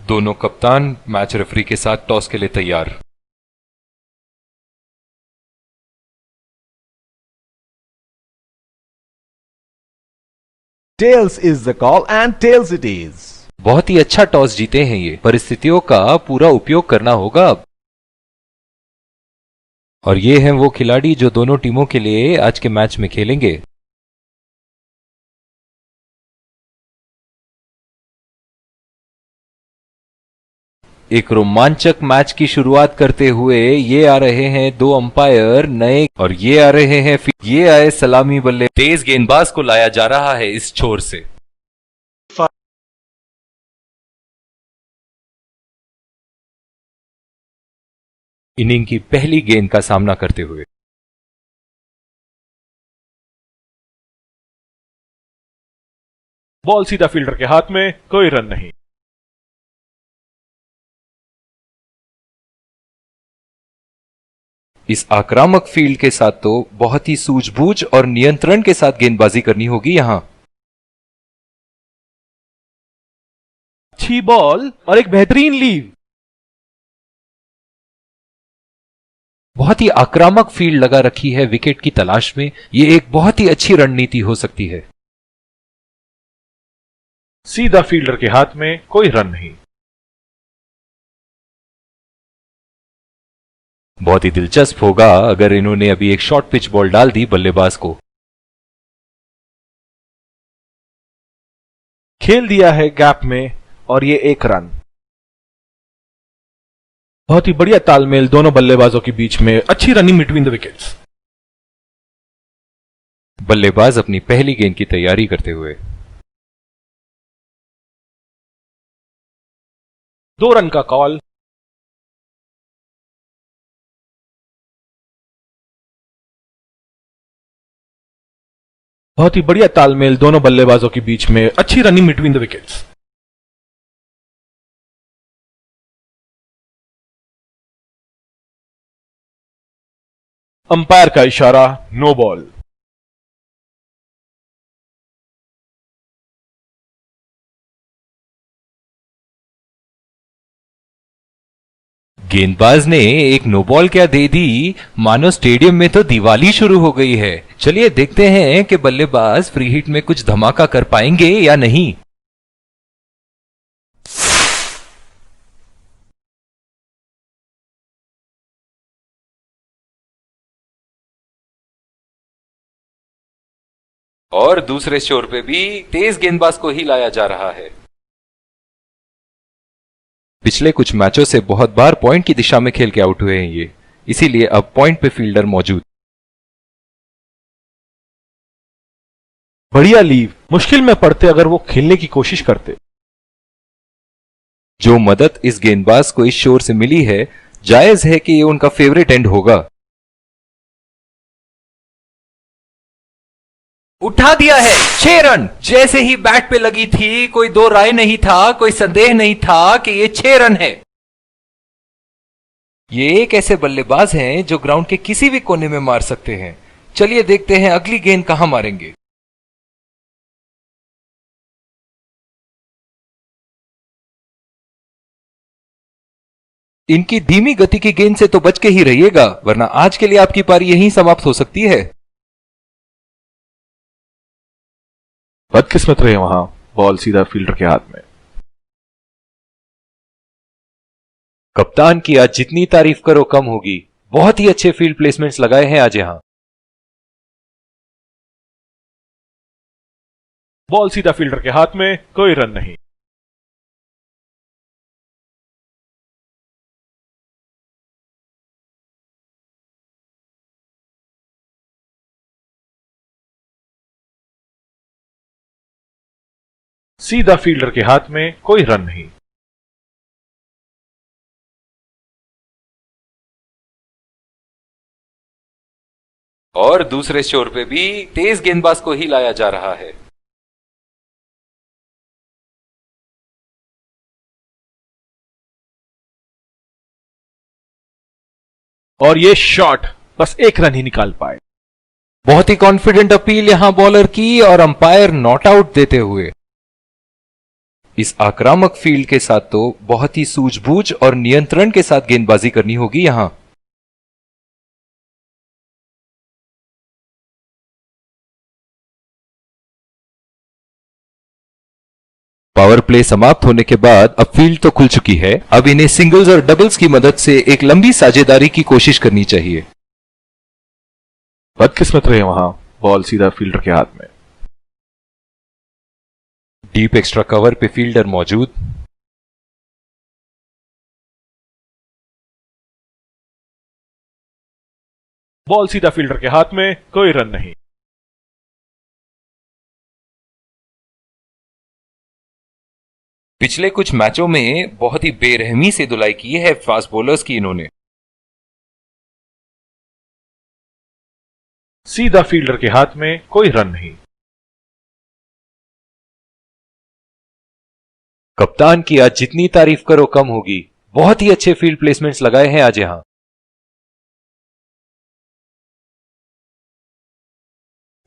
दोनों कप्तान match referee के साथ टॉस के लिए तैयार। Tails is the call and tails it is. बहुत ही अच्छा टॉस जीते हैं ये। परिस्थितियों का पूरा उपयोग करना होगा अब। और ये हैं वो खिलाड़ी जो दोनों टीमों के लिए आज के मैच में खेलेंगे। एक रोमांचक मैच की शुरुआत करते हुए ये आ रहे हैं दो अंपायर नए, और ये आ रहे हैं ये आए सलामी बल्ले। तेज गेंदबाज को लाया जा रहा है इस छोर से। इनिंग की पहली गेंद का सामना करते हुए बॉल सीधा फील्डर के हाथ में, कोई रन नहीं। इस आक्रामक फील्ड के साथ तो बहुत ही सूझबूझ और नियंत्रण के साथ गेंदबाजी करनी होगी यहां। अच्छी बॉल और एक बेहतरीन लीव। बहुत ही आक्रामक फील्ड लगा रखी है विकेट की तलाश में। यह एक बहुत ही अच्छी रणनीति हो सकती है। सीधा फील्डर के हाथ में, कोई रन नहीं। बहुत ही दिलचस्प होगा अगर इन्होंने अभी एक शॉर्ट पिच बॉल डाल दी बल्लेबाज को। खेल दिया है गैप में और ये एक रन। बहुत ही बढ़िया तालमेल दोनों बल्लेबाजों के बीच में, अच्छी रनिंग बिटवीन द विकेट्स। बल्लेबाज अपनी पहली गेंद की तैयारी करते हुए 2 रन का कॉल। बहुत ही बढ़िया तालमेल दोनों बल्लेबाजों के बीच में, अच्छी running between the wickets. Umpire का इशारा, नो बॉल। गेंदबाज ने एक नो बॉल क्या दे दी, मानो स्टेडियम में तो दिवाली शुरू हो गई है। चलिए देखते हैं कि बल्लेबाज फ्री हिट में कुछ धमाका कर पाएंगे या नहीं। और दूसरे छोर पे भी तेज गेंदबाज को ही लाया जा रहा है। पिछले कुछ मैचों से बहुत बार पॉइंट की दिशा में खेल के आउट हुए हैं ये, इसीलिए अब पॉइंट पे फील्डर मौजूद। बढ़िया लीव। मुश्किल में पड़ते अगर वो खेलने की कोशिश करते। जो मदद इस गेंदबाज को इस शोर से मिली है, जायज है कि ये उनका फेवरेट एंड होगा। उठा दिया है 6 रन। जैसे ही बैट पे लगी थी कोई दो राय नहीं था, कोई संदेह नहीं था कि ये 6 रन है। ये एक ऐसे बल्लेबाज हैं जो ग्राउंड के किसी भी कोने में मार सकते हैं। चलिए देखते हैं अगली गेंद कहां मारेंगे। इनकी धीमी गति की गेंद से तो बच के ही रहिएगा, वरना आज के लिए आपकी पारी यहीं समाप्त हो सकती है। बदकिस्मत रहे वहां, बॉल सीधा फील्डर के हाथ में। कप्तान की आज जितनी तारीफ करो कम होगी। बहुत ही अच्छे फील्ड प्लेसमेंट्स लगाए हैं आज यहां। बॉल सीधा फील्डर के हाथ में, कोई रन नहीं। सीधा फील्डर के हाथ में, कोई रन नहीं। और दूसरे छोर पे भी तेज गेंदबाज को ही लाया जा रहा है। और ये शॉट बस एक रन ही निकाल पाए। बहुत ही कॉन्फिडेंट अपील यहां बॉलर की, और अंपायर नॉट आउट देते हुए इस आक्रामक फील्ड के साथ तो बहुत ही सूझबूझ और नियंत्रण के साथ गेंदबाजी करनी होगी यहां। पावर प्ले समाप्त होने के बाद अब फील्ड तो खुल चुकी है, अब इन्हें सिंगल्स और डबल्स की मदद से एक लंबी साझेदारी की कोशिश करनी चाहिए। बदकिस्मत रहे वहां, बॉल सीधा फील्डर के हाथ में। डीप एक्स्ट्रा कवर पे फील्डर मौजूद। बॉल सीधा फील्डर के हाथ में, कोई रन नहीं। पिछले कुछ मैचों में बहुत ही बेरहमी से धुलाई की है फास्ट बॉलर्स की इन्होंने। सीधा फील्डर के हाथ में, कोई रन नहीं। कप्तान की आज जितनी तारीफ करो कम होगी, बहुत ही अच्छे फील्ड प्लेसमेंट्स लगाए हैं आज यहां।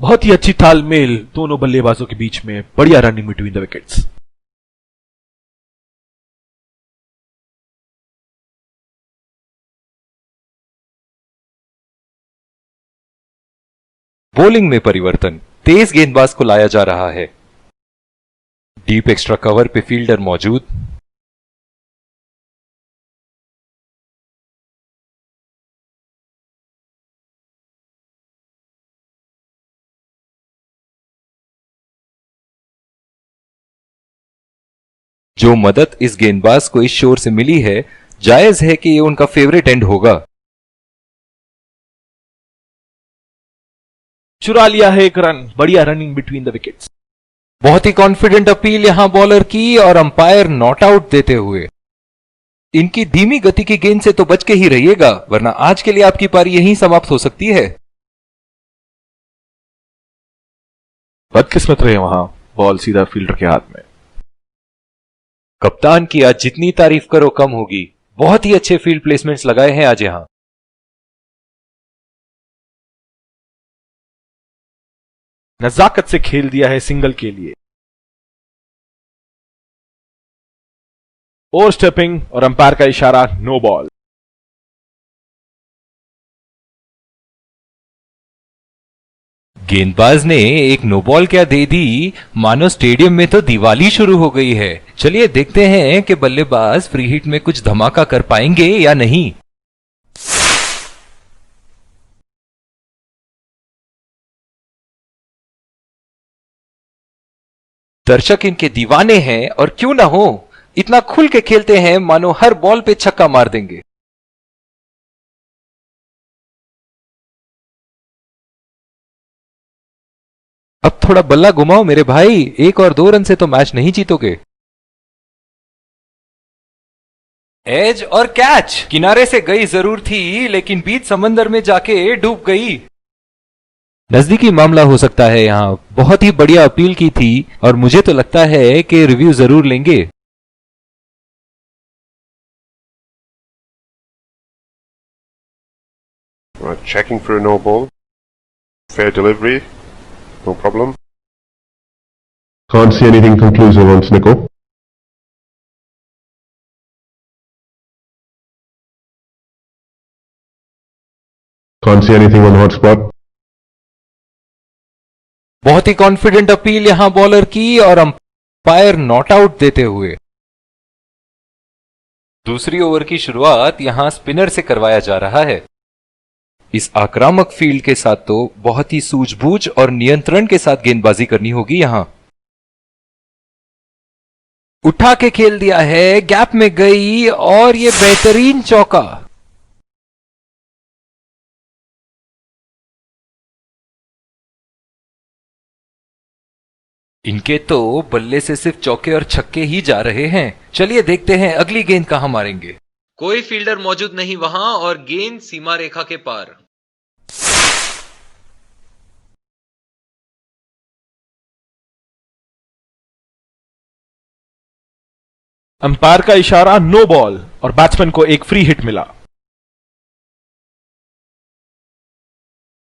बहुत ही अच्छी तालमेल दोनों बल्लेबाजों के बीच में, बढ़िया run in between the wickets. Bowling में परिवर्तन, तेज गेंदबाज को लाया जा रहा है। डीप एक्स्ट्रा कवर पे फील्डर मौजूद। जो मदद इस गेंदबाज को इस शोर से मिली है, जायज है कि ये उनका फेवरेट एंड होगा। चुरा लिया है एक रन, बढ़िया रनिंग बिटवीन द विकेट्स। बहुत ही कॉन्फिडेंट अपील यहां बॉलर की और अंपायर नॉट आउट देते हुए। इनकी धीमी गति की गेंद से तो बच के ही रहिएगा, वरना आज के लिए आपकी पारी यहीं समाप्त हो सकती है। बदकिस्मत रहे वहां, बॉल सीधा फील्डर के हाथ में। कप्तान की आज जितनी तारीफ करो कम होगी, बहुत ही अच्छे फील्ड प्लेसमेंट्स लगाए हैं आज यहां। नजाकत से खेल दिया है सिंगल के लिए। ओवर स्टेपिंग और अंपायर का इशारा, नो बॉल। गेंदबाज ने एक नो बॉल क्या दे दी, मानो स्टेडियम में तो दिवाली शुरू हो गई है। चलिए देखते हैं कि बल्लेबाज फ्री हिट में कुछ धमाका कर पाएंगे या नहीं। दर्शक इनके दीवाने हैं और क्यों ना हो, इतना खुल के खेलते हैं मानो हर बॉल पे छक्का मार देंगे। अब थोड़ा बल्ला घुमाओ मेरे भाई, 1 और 2 रन से तो मैच नहीं जीतोगे। एज और कैच, किनारे से गई जरूर थी, लेकिन बीच समंदर में जाके डूब गई। नजदीकी मामला हो सकता है यहां। बहुत ही बढ़िया अपील की थी और मुझे तो लगता है कि रिव्यू जरूर लेंगे। Checking for a no ball. Fair delivery. No problem. Can't see anything conclusive on Snicko. Can't see anything on hotspot. बहुत ही कॉन्फिडेंट अपील यहां बॉलर की और अंपायर नॉट आउट देते हुए। दूसरी ओवर की शुरुआत यहां स्पिनर से करवाया जा रहा है। इस आक्रामक फील्ड के साथ तो बहुत ही सूझबूझ और नियंत्रण के साथ गेंदबाजी करनी होगी यहां। उठा के खेल दिया है, गैप में गई और ये बेहतरीन चौका। इनके तो बल्ले से सिर्फ चौके और छक्के ही जा रहे हैं। चलिए देखते हैं अगली गेंद कहां मारेंगे। कोई फील्डर मौजूद नहीं वहां और गेंद सीमा रेखा के पार। अंपायर का इशारा, नो बॉल, और बैट्समैन को एक फ्री हिट मिला।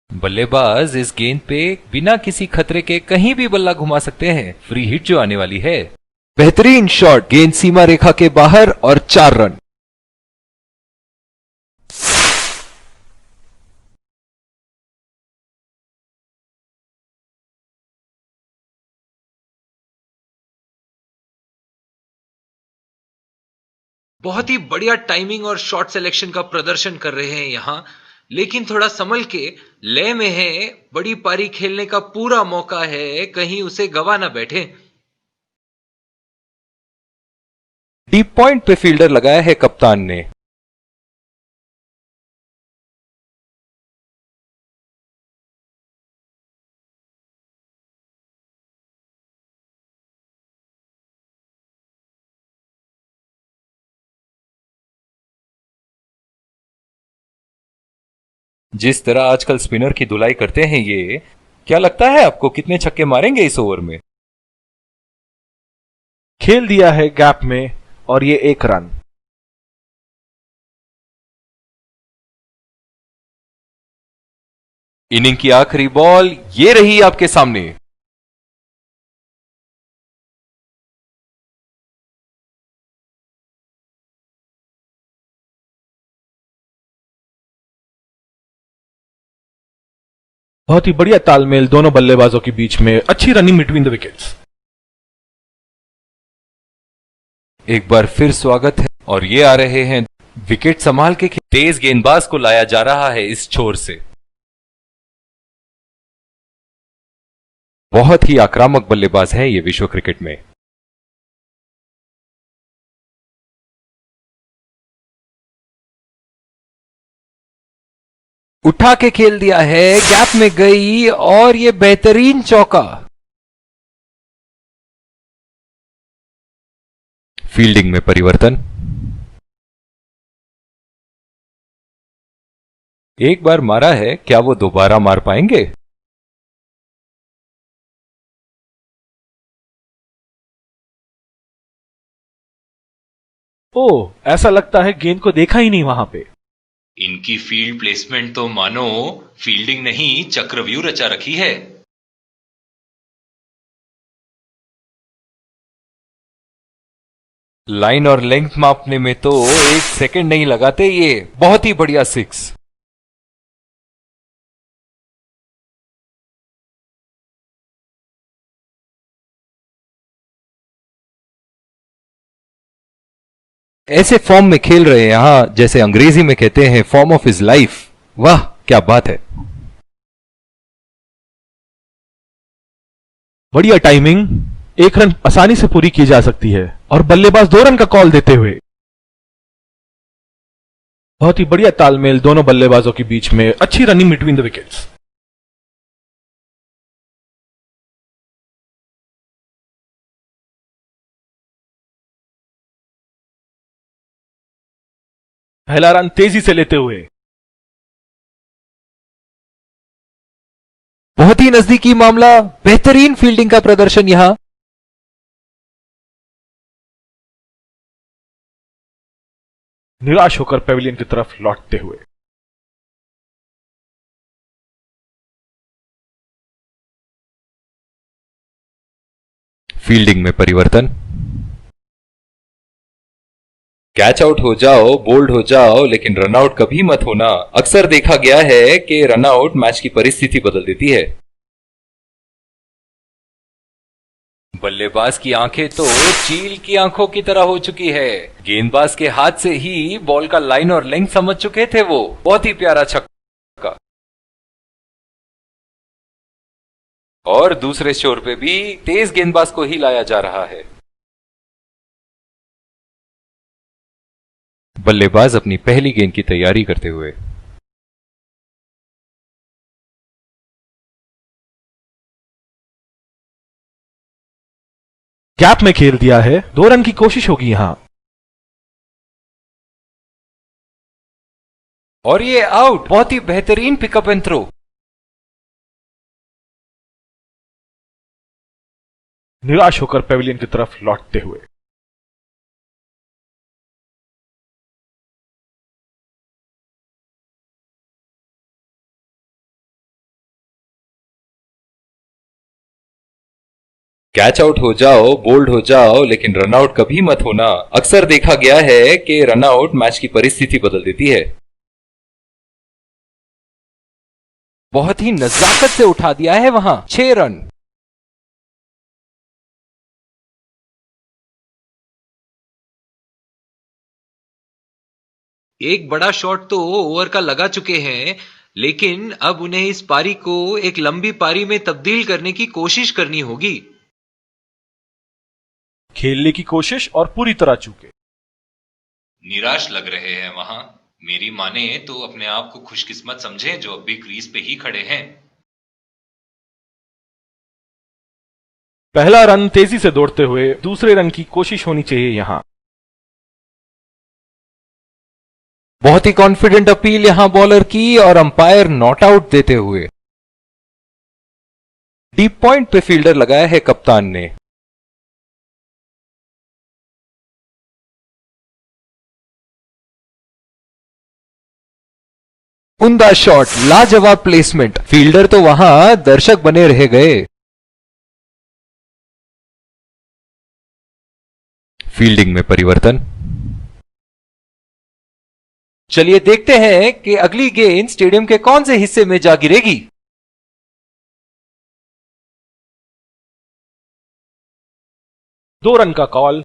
बल्लेबाज इस गेंद पे बिना किसी खतरे के कहीं भी बल्ला घुमा सकते हैं। फ्री हिट जो आने वाली है। बेहतरीन शॉट, गेंद सीमा रेखा के बाहर और 4 रन। बहुत ही बढ़िया टाइमिंग और शॉट सिलेक्शन का प्रदर्शन कर रहे हैं यहां, लेकिन थोड़ा संभल के, लय में है, बड़ी पारी खेलने का पूरा मौका है, कहीं उसे गवा ना बैठे। डीप पॉइंट पे फील्डर लगाया है कप्तान ने। जिस तरह आजकल स्पिनर की धुलाई करते हैं ये, क्या लगता है आपको कितने छक्के मारेंगे इस ओवर में? खेल दिया है गैप में और ये 1 रन। इनिंग की आखिरी बॉल ये रही आपके सामने। बहुत ही बढ़िया तालमेल दोनों बल्लेबाजों के बीच में, अच्छी रनिंग बिटवीन द विकेट्स। एक बार फिर स्वागत है, और ये आ रहे हैं विकेट संभाल के। तेज गेंदबाज को लाया जा रहा है इस छोर से। बहुत ही आक्रामक बल्लेबाज है ये विश्व क्रिकेट में। उठा के खेल दिया है, गैप में गई और ये बेहतरीन चौका। फील्डिंग में परिवर्तन। एक बार मारा है, क्या वो दोबारा मार पाएंगे? ओह, ऐसा लगता है गेंद को देखा ही नहीं वहां पे। इनकी फील्ड प्लेसमेंट तो मानो फील्डिंग नहीं चक्रव्यूह रचा रखी है। लाइन और लेंथ मापने में तो 1 सेकंड नहीं लगाते ये। बहुत ही बढ़िया 6। ऐसे फॉर्म में खेल रहे हैं यहां, जैसे अंग्रेजी में कहते हैं फॉर्म ऑफ हिज लाइफ। वाह क्या बात है। बढ़िया टाइमिंग, 1 रन आसानी से पूरी की जा सकती है और बल्लेबाज 2 रन का कॉल देते हुए। बहुत ही बढ़िया तालमेल दोनों बल्लेबाजों के बीच में, अच्छी रनिंग बिटवीन द विकेट्स। पहला रन तेजी से लेते हुए। बहुत ही नजदीकी मामला, बेहतरीन फील्डिंग का प्रदर्शन यहां। निराश होकर पेविलियन की तरफ लौटते हुए। फील्डिंग में परिवर्तन। कैच आउट हो जाओ, बोल्ड हो जाओ, लेकिन रनआउट कभी मत होना। अक्सर देखा गया है कि रनआउट मैच की परिस्थिति बदल देती है। बल्लेबाज की आंखें तो चील की आंखों की तरह हो चुकी है। गेंदबाज के हाथ से ही बॉल का लाइन और लेंथ समझ चुके थे वो। बहुत ही प्यारा छक्का। और दूसरे छोर पे भी तेज गेंदबाज को ही लाया जा रहा है। बल्लेबाज अपनी पहली गेंद की तैयारी करते हुए। गैप में खेल दिया है, 2 रन की कोशिश होगी यहां। और ये आउट। बहुत ही बेहतरीन पिकअप एंड थ्रो। निराश होकर पेविलियन की तरफ लौटते हुए। कैच आउट हो जाओ, बोल्ड हो जाओ, लेकिन रन आउट कभी मत होना। अक्सर देखा गया है कि रन आउट मैच की परिस्थिति बदल देती है। बहुत ही नजाकत से उठा दिया है वहां, 6 रन। एक बड़ा शॉट तो ओवर का लगा चुके हैं, लेकिन अब उन्हें इस पारी को एक लंबी पारी में तब्दील करने की कोशिश करनी होगी। खेलने की कोशिश और पूरी तरह चूके। निराश लग रहे हैं वहां। मेरी माने तो अपने आप को खुशकिस्मत समझें जो अब भी क्रीज पे ही खड़े हैं। पहला रन तेजी से दौड़ते हुए दूसरे रन की कोशिश होनी चाहिए यहां। बहुत ही कॉन्फिडेंट अपील यहां बॉलर की और अंपायर नॉट आउट देते हुए। डीप पॉइंट पे फील्डर लगाया है कप्तान ने। उम्दा शॉट, लाजवाब प्लेसमेंट। फील्डर तो वहां दर्शक बने रह गए। फील्डिंग में परिवर्तन। चलिए देखते हैं कि अगली गेंद स्टेडियम के कौन से हिस्से में जा गिरेगी। दो रन का कॉल।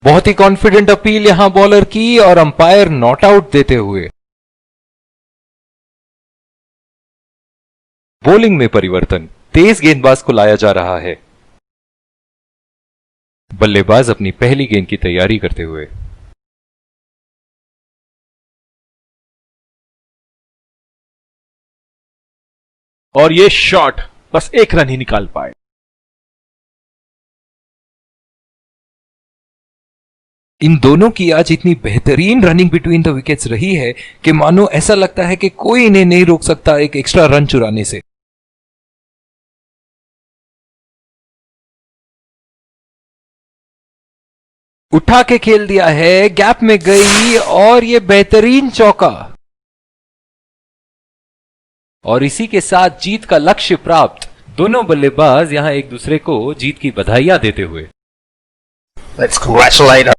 बहुत ही कॉन्फिडेंट अपील यहां बॉलर की और अंपायर नॉट आउट देते हुए। बॉलिंग में परिवर्तन, तेज गेंदबाज को लाया जा रहा है। बल्लेबाज अपनी पहली गेंद की तैयारी करते हुए। और ये शॉट बस एक रन ही निकाल पाए। इन दोनों की आज इतनी बेहतरीन रनिंग बिटवीन द विकेट्स रही है कि मानो ऐसा लगता है कि कोई इन्हें नहीं रोक सकता एक एक्स्ट्रा रन चुराने से। उठा के खेल दिया है, गैप में गई और ये बेहतरीन चौका। और इसी के साथ जीत का लक्ष्य प्राप्त। दोनों बल्लेबाज यहां एक दूसरे को जीत की बधाइयां देते हुए। Let's congratulate